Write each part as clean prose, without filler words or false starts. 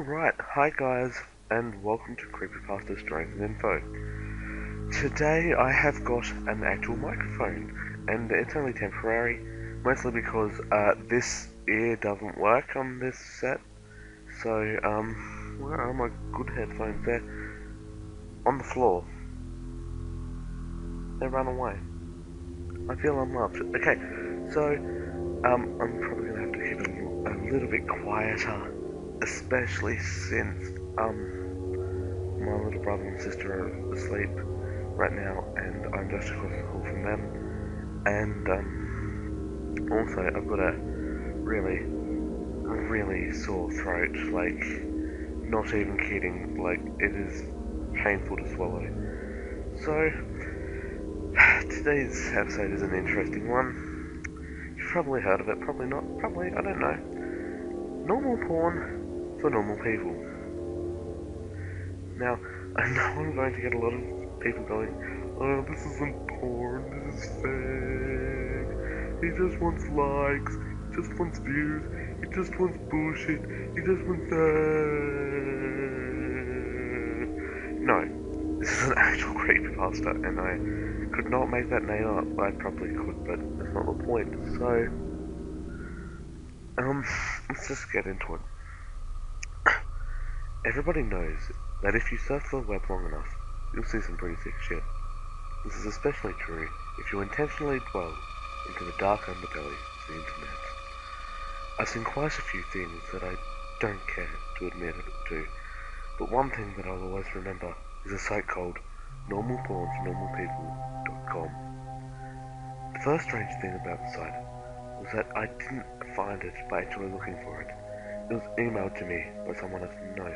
Alright, hi guys, and welcome to Creepypasta Stories and Info. Today I have got an actual microphone, and it's only temporary, mostly because this ear doesn't work on this set. So, where are my good headphones? They're on the floor. They ran away. I feel unloved. Okay, so, I'm probably gonna have to keep it a little bit quieter, especially since, my little brother and sister are asleep right now, and I'm just across the hall from them. And also, I've got a really, really sore throat. Like, not even kidding. Like, it is painful to swallow. So, today's episode is an interesting one. You've probably heard of it, probably not. Probably, I don't know. Normal porn for normal people. Now, I know I'm going to get a lot of people going, oh, this isn't porn, this is fake. He just wants likes, he just wants views, he just wants bullshit, he just wants No, this is an actual creepypasta, and I could not make that name up. I probably could, but that's not the point. So, let's just get into it. Everybody knows that if you surf the web long enough, you'll see some pretty sick shit. This is especially true if you intentionally dwell into the dark underbelly of the internet. I've seen quite a few things that I don't care to admit to, but one thing that I'll always remember is a site called normalpornfornormalpeople.com. The first strange thing about the site was that I didn't find it by actually looking for it. It was emailed to me by someone I didn't know.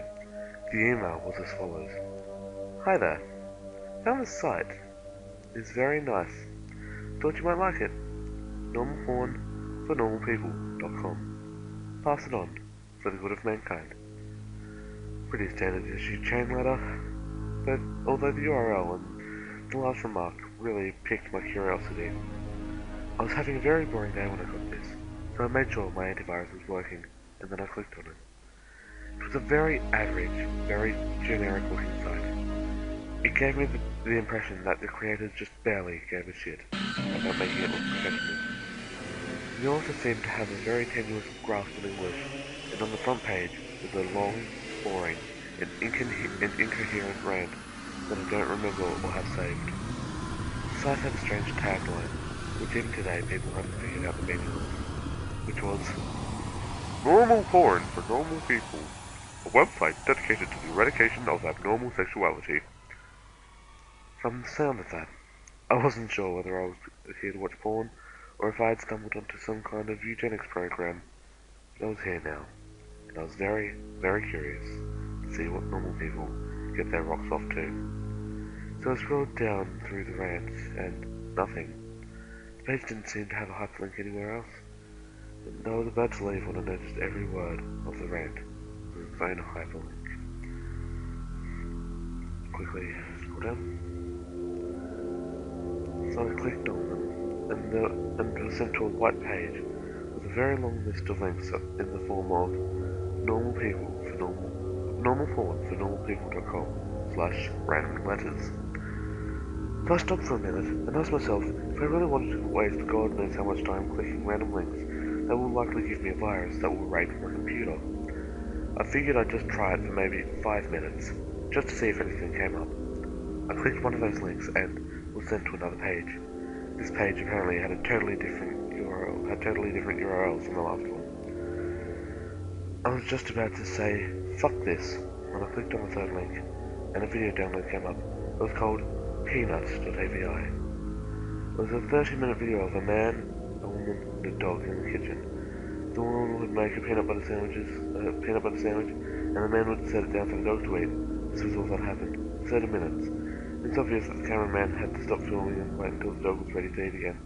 The email was as follows. Hi there. Found this site. It's very nice. Thought you might like it. Normalpornfornormalpeople.com. Pass it on for the good of mankind. Pretty standard issue chain letter, but although the URL and the last remark really piqued my curiosity, I was having a very boring day when I got this, so I made sure my antivirus was working, and then I clicked on it. It was a very average, very generic looking site. It gave me the impression that the creators just barely gave a shit about making it look professional. The author seemed to have a very tenuous grasp of English, and on the front page was a long, boring, and incoherent rant that I don't remember or have saved. The site had a strange tagline, which even today people haven't figured out the meaning of, which was, Normal porn for normal people. A website dedicated to the eradication of abnormal sexuality. From the sound of that, I wasn't sure whether I was here to watch porn, or if I had stumbled onto some kind of eugenics program. But I was here now, and I was very, very curious to see what normal people get their rocks off to. So I scrolled down through the rants, and nothing. The page didn't seem to have a hyperlink anywhere else. And I was about to leave when I noticed every word of the rant was its own hyperlink. Quickly scroll down. So I clicked on them, and was sent to a white page with a very long list of links in the form of normalpornfornormalpeople.com/random letters. So I stopped for a minute and asked myself if I really wanted to waste God knows how much time clicking random links that will likely give me a virus that will rape my computer. I figured I'd just try it for maybe 5 minutes, just to see if anything came up. I clicked one of those links and was sent to another page. This page apparently had totally different URLs from the last one. I was just about to say, fuck this, when I clicked on the third link, and a video download came up. It was called Peanuts.avi. It was a 30-minute video of a man, a woman, and a dog in the kitchen. The woman would make a peanut butter sandwich, and the man would set it down for the dog to eat. This was all that happened. 30 minutes. It's obvious that the cameraman had to stop filming and wait until the dog was ready to eat again.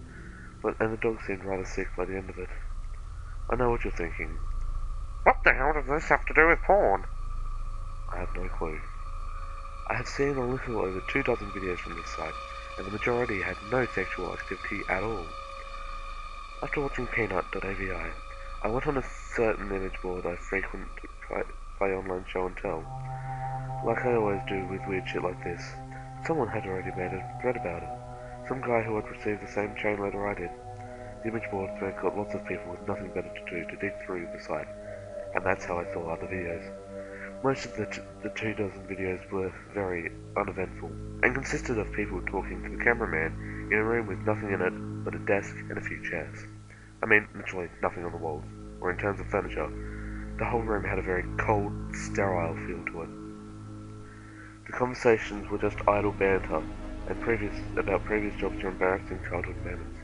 And the dog seemed rather sick by the end of it. I know what you're thinking. What the hell does this have to do with porn? I have no clue. I have seen a little over 24 videos from this site, and the majority had no sexual activity at all. After watching Peanut.avi, I went on a certain image board I frequent quite play online show and tell. Like I always do with weird shit like this. Someone had already made a thread about it. Some guy who had received the same chain letter I did. The image board thread got lots of people with nothing better to do to dig through the site, and that's how I saw other videos. Most of the 24 videos were very uneventful, and consisted of people talking to the cameraman in a room with nothing in it but a desk and a few chairs. I mean, literally nothing on the walls, or in terms of furniture. The whole room had a very cold, sterile feel to it. The conversations were just idle banter, and about previous jobs or embarrassing childhood moments.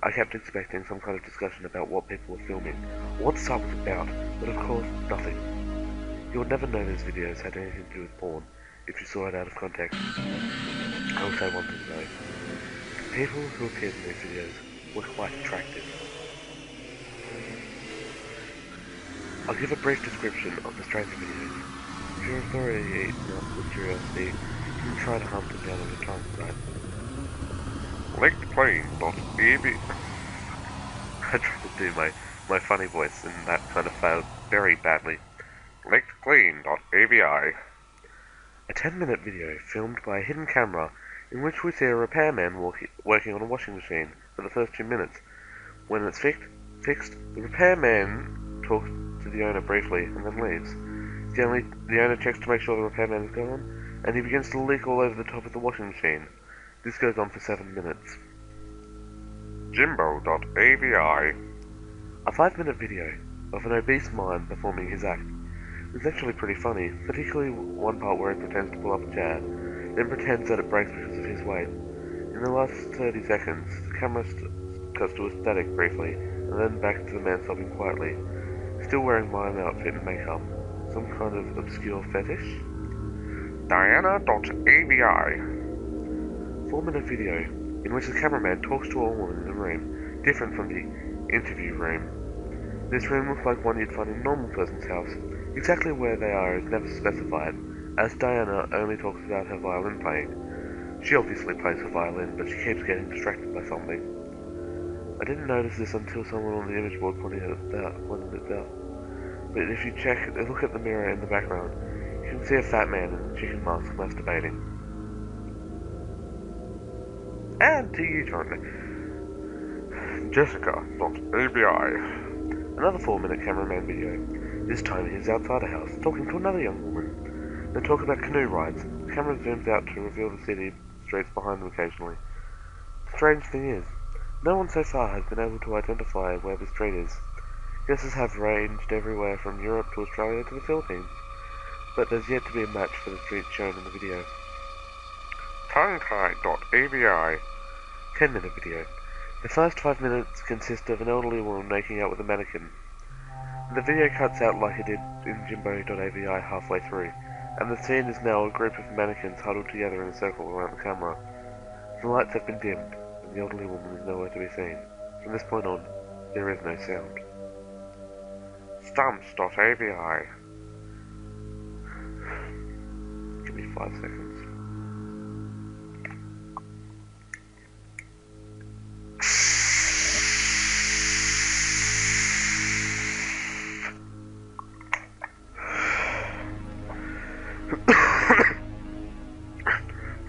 I kept expecting some kind of discussion about what people were filming, or what the site was about, but of course, nothing. You would never know these videos had anything to do with porn, if you saw it out of context. I will say one thing though. The people who appeared in these videos were quite attractive. I'll give a brief description of the stranger videos. If you're thoroughly eaten up with curiosity, you can try to hunt them down on the time site. LinkedPlane.ev. I tried to do my funny voice and that kind of failed very badly. LinkedPlane.avi. A 10-minute video filmed by a hidden camera in which we see a repairman working on a washing machine for the first 2 minutes. When it's fixed, the repairman talks to the owner briefly and then leaves. The owner checks to make sure the repairman is gone, and he begins to leak all over the top of the washing machine. This goes on for 7 minutes. Jimbo.avi. A 5-minute video of an obese mime performing his act. It's actually pretty funny, particularly one part where he pretends to pull up a chair, then pretends that it breaks because of his weight. In the last 30 seconds, the camera cuts to a static briefly, and then back to the man sobbing quietly, still wearing mime outfit and makeup. Some kind of obscure fetish? Diana.avi. 4-minute video in which the cameraman talks to a woman in a room different from the interview room. This room looks like one you'd find in a normal person's house. Exactly where they are is never specified, as Diana only talks about her violin playing. She obviously plays her violin, but she keeps getting distracted by something. I didn't notice this until someone on the image board pointed it out. But if you look at the mirror in the background, you can see a fat man in a chicken mask masturbating. And to you, Johnny. Jessica.avi. Another 4-minute cameraman video. This time he's outside a house, talking to another young woman. They talk about canoe rides. The camera zooms out to reveal the city streets behind them occasionally. The strange thing is, no one so far has been able to identify where the street is. Guesses have ranged everywhere from Europe to Australia to the Philippines, but there's yet to be a match for the street shown in the video. Tongue-tie.avi. 10-minute video. The first 5 minutes consist of an elderly woman making out with a mannequin. The video cuts out like it did in Jimbo.avi halfway through, and the scene is now a group of mannequins huddled together in a circle around the camera. The lights have been dimmed, and the elderly woman is nowhere to be seen. From this point on, there is no sound. Stumps.avi. Give me 5 seconds.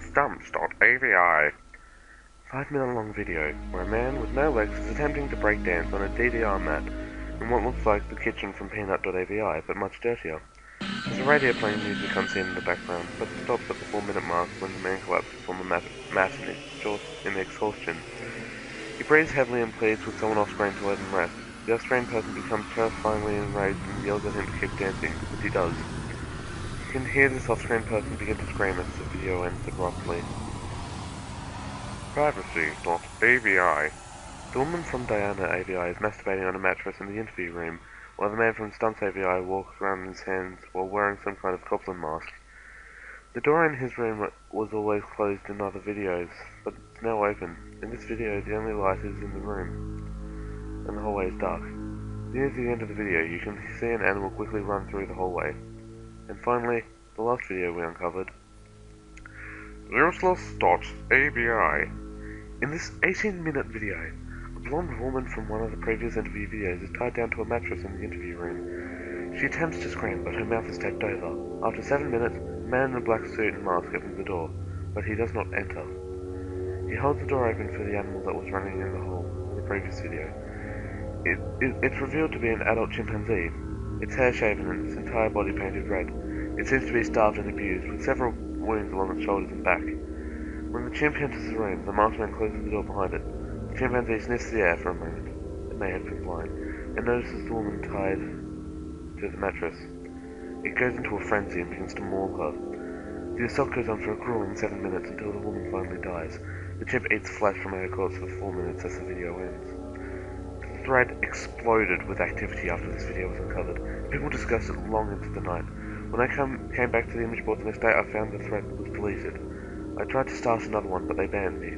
Stumps.avi. 5-minute long video where a man with no legs is attempting to break dance on a DDR mat in what looks like the kitchen from Peanut.avi, but much dirtier. There's a radio playing music unseen in the background, but it stops at the 4-minute mark when the man collapses on the mat in exhaustion. He breathes heavily and pleads with someone off-screen to let him rest. The off-screen person becomes terrifyingly enraged and yells at him to keep dancing, which he does. You can hear this off-screen person begin to scream as the video ends abruptly. Privacy.avi. The woman from Diana.avi is masturbating on a mattress in the interview room, while the man from Stunts.avi walks around in his hands while wearing some kind of goblin mask. The door in his room was always closed in other videos, but it's now open. In this video, the only light is in the room, and the hallway is dark. Near the end of the video, you can see an animal quickly run through the hallway. And finally, the last video we uncovered. Useless.avi. In this 18-minute video, a blonde woman from one of the previous interview videos is tied down to a mattress in the interview room. She attempts to scream, but her mouth is taped over. After 7 minutes, a man in a black suit and mask opens the door, but he does not enter. He holds the door open for the animal that was running in the hole in the previous video. It's revealed to be an adult chimpanzee. Its hair shaven and its entire body painted red. It seems to be starved and abused, with several wounds along its shoulders and back. When the chimp enters the room, the masked man closes the door behind it. The chimpanzee sniffs the air for a moment. It may have been blind, and notices the woman tied to the mattress. It goes into a frenzy and begins to maul her. The assault goes on for a grueling 7 minutes until the woman finally dies. The chimp eats flesh from her corpse for 4 minutes as the video ends. The thread exploded with activity after this video was uncovered. People discussed it long into the night. When I came back to the image board the next day, I found the thread was deleted. I tried to start another one, but they banned me.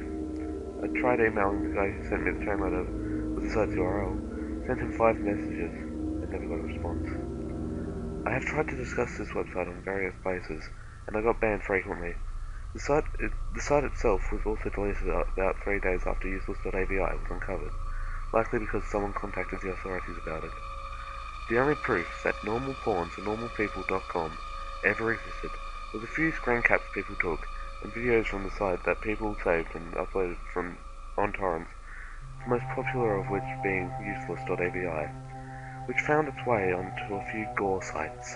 I tried emailing the guy who sent me the chain letter with the site's URL, sent him 5 messages, and never got a response. I have tried to discuss this website on various bases, and I got banned frequently. The site itself was also deleted about 3 days after useless.avi was uncovered, likely because someone contacted the authorities about it. The only proof that normal porn for normalpeople.com ever existed was a few screen caps people took and videos from the site that people saved and uploaded on torrents, the most popular of which being useless.avi, which found its way onto a few gore sites.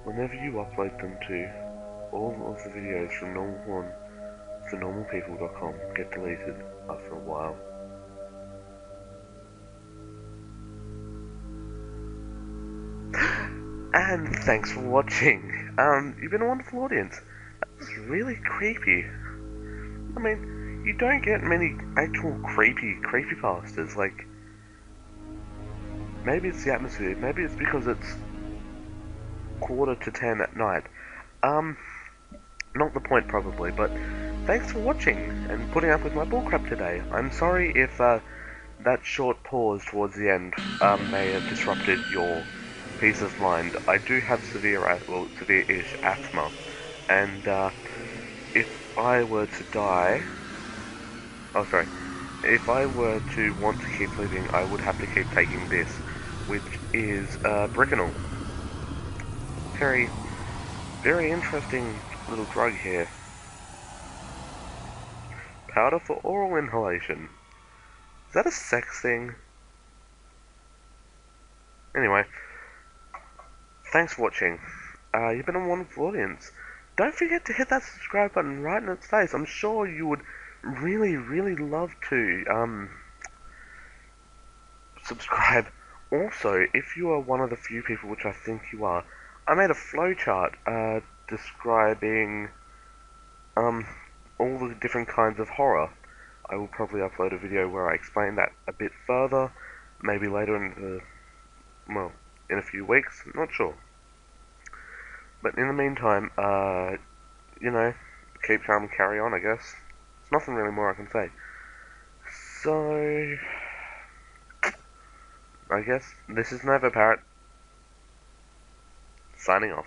Whenever you upload them to, all of the videos from normal porn for normalpeople.com get deleted after a while. And thanks for watching. You've been a wonderful audience. That was really creepy. I mean, you don't get many actual creepypastas. Like, maybe it's the atmosphere. Maybe it's because it's 9:45 at night. Not the point probably, but thanks for watching and putting up with my bullcrap today. I'm sorry if that short pause towards the end may have disrupted your peace of mind. I do have severe-ish asthma, and if I were to die, if I were to want to keep living, I would have to keep taking this, which is Bricanol. Very, very interesting little drug here. Powder for oral inhalation. Is that a sex thing? Anyway, thanks for watching. You've been a wonderful audience. Don't forget to hit that subscribe button right in its face. I'm sure you would really, really love to subscribe. Also, if you are one of the few people, which I think you are, I made a flowchart describing all the different kinds of horror. I will probably upload a video where I explain that a bit further, maybe later in a few weeks, I'm not sure. But in the meantime, you know, keep calm and carry on, I guess. There's nothing really more I can say. So, I guess this is Nova Parrot, signing off.